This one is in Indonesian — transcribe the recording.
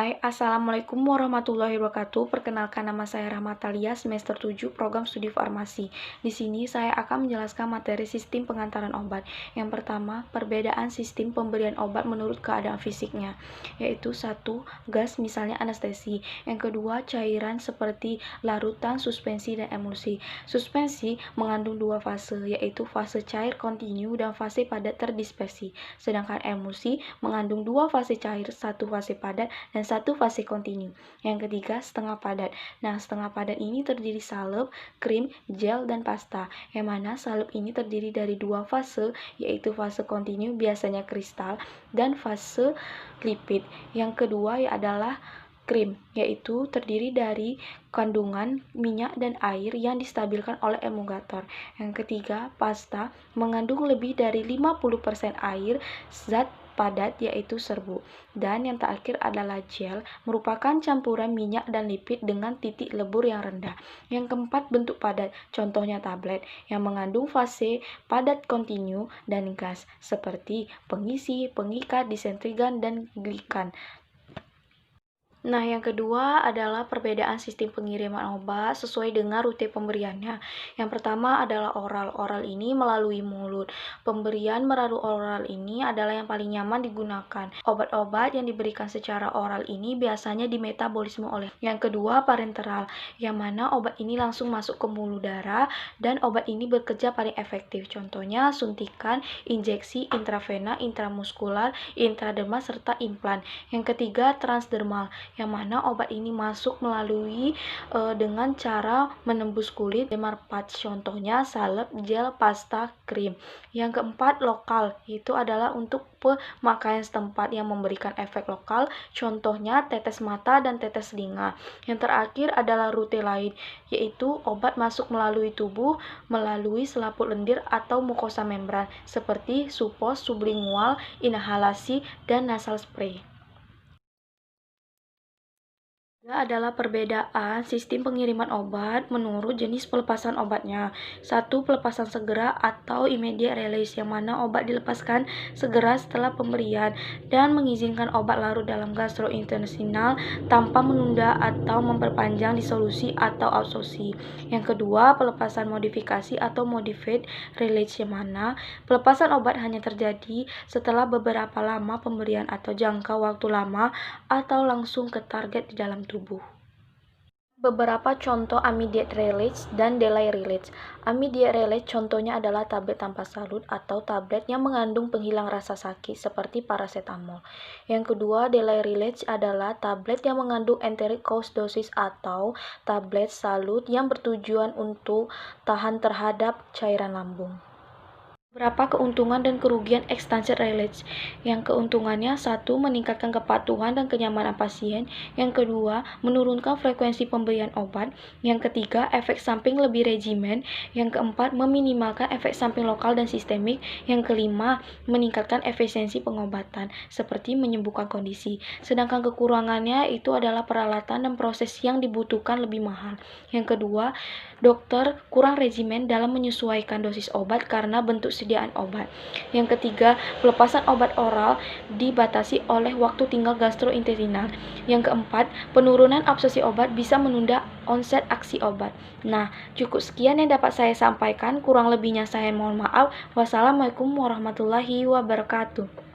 Hai, Assalamualaikum warahmatullahi wabarakatuh. Perkenalkan, nama saya Rahmatalia, semester 7, program studi farmasi. Di sini saya akan menjelaskan materi sistem pengantaran obat. Yang pertama, perbedaan sistem pemberian obat menurut keadaan fisiknya, yaitu satu, gas misalnya anestesi. Yang kedua, cairan seperti larutan, suspensi, dan emulsi. Suspensi mengandung dua fase, yaitu fase cair kontinu dan fase padat terdispersi. Sedangkan emulsi mengandung dua fase cair, satu fase padat dan satu fase kontinu. Yang ketiga, setengah padat. Nah, setengah padat ini terdiri salep, krim, gel, dan pasta. Yang mana salep ini terdiri dari dua fase, yaitu fase kontinu biasanya kristal dan fase lipid. Yang kedua adalah krim, yaitu terdiri dari kandungan minyak dan air yang distabilkan oleh emulgator. Yang ketiga, pasta mengandung lebih dari 50% air, zat padat yaitu serbu. Dan yang terakhir adalah gel, merupakan campuran minyak dan lipid dengan titik lebur yang rendah. Yang keempat, bentuk padat, contohnya tablet yang mengandung fase padat kontinu dan gas seperti pengisi, pengikat, disintegran, dan glikan. Nah, yang kedua adalah perbedaan sistem pengiriman obat sesuai dengan rute pemberiannya. Yang pertama adalah oral. Oral ini melalui mulut. Pemberian melalui oral ini adalah yang paling nyaman digunakan. Obat-obat yang diberikan secara oral ini biasanya dimetabolisme oleh. Yang kedua, parenteral, yang mana obat ini langsung masuk ke pembuluh darah dan obat ini bekerja paling efektif. Contohnya suntikan, injeksi, intravena, intramuskular, intradermal, serta implan. Yang ketiga, transdermal, yang mana obat ini masuk melalui dengan cara menembus kulit, demarpats, contohnya salep, gel, pasta, krim. Yang keempat, lokal, itu adalah untuk pemakaian setempat yang memberikan efek lokal, contohnya tetes mata dan tetes telinga. Yang terakhir adalah rute lain, yaitu obat masuk melalui tubuh, melalui selaput lendir atau mukosa membran, seperti supos, sublingual, inhalasi, dan nasal spray. Adalah perbedaan sistem pengiriman obat menurut jenis pelepasan obatnya. Satu, pelepasan segera atau immediate release, yang mana obat dilepaskan segera setelah pemberian dan mengizinkan obat larut dalam gastrointestinal tanpa menunda atau memperpanjang disolusi atau absorpsi. Yang kedua, pelepasan modifikasi atau modified release, yang mana pelepasan obat hanya terjadi setelah beberapa lama pemberian atau jangka waktu lama atau langsung ke target di dalam tubuh. Beberapa contoh immediate release dan delay release. Immediate release contohnya adalah tablet tanpa salut atau tablet yang mengandung penghilang rasa sakit seperti paracetamol. Yang kedua, delay release adalah tablet yang mengandung enteric cause dosis atau tablet salut yang bertujuan untuk tahan terhadap cairan lambung. Berapa keuntungan dan kerugian extended release? Yang keuntungannya, satu, meningkatkan kepatuhan dan kenyamanan pasien. Yang kedua, menurunkan frekuensi pemberian obat. Yang ketiga, efek samping lebih regimen. Yang keempat, meminimalkan efek samping lokal dan sistemik. Yang kelima, meningkatkan efisiensi pengobatan, seperti menyembuhkan kondisi. Sedangkan kekurangannya itu adalah peralatan dan proses yang dibutuhkan lebih mahal. Yang kedua, dokter kurang regimen dalam menyesuaikan dosis obat karena bentuk sediaan obat. Yang ketiga, pelepasan obat oral dibatasi oleh waktu tinggal gastrointestinal. Yang keempat, penurunan absorpsi obat bisa menunda onset aksi obat. Nah, cukup sekian yang dapat saya sampaikan. Kurang lebihnya saya mohon maaf. Wassalamualaikum warahmatullahi wabarakatuh.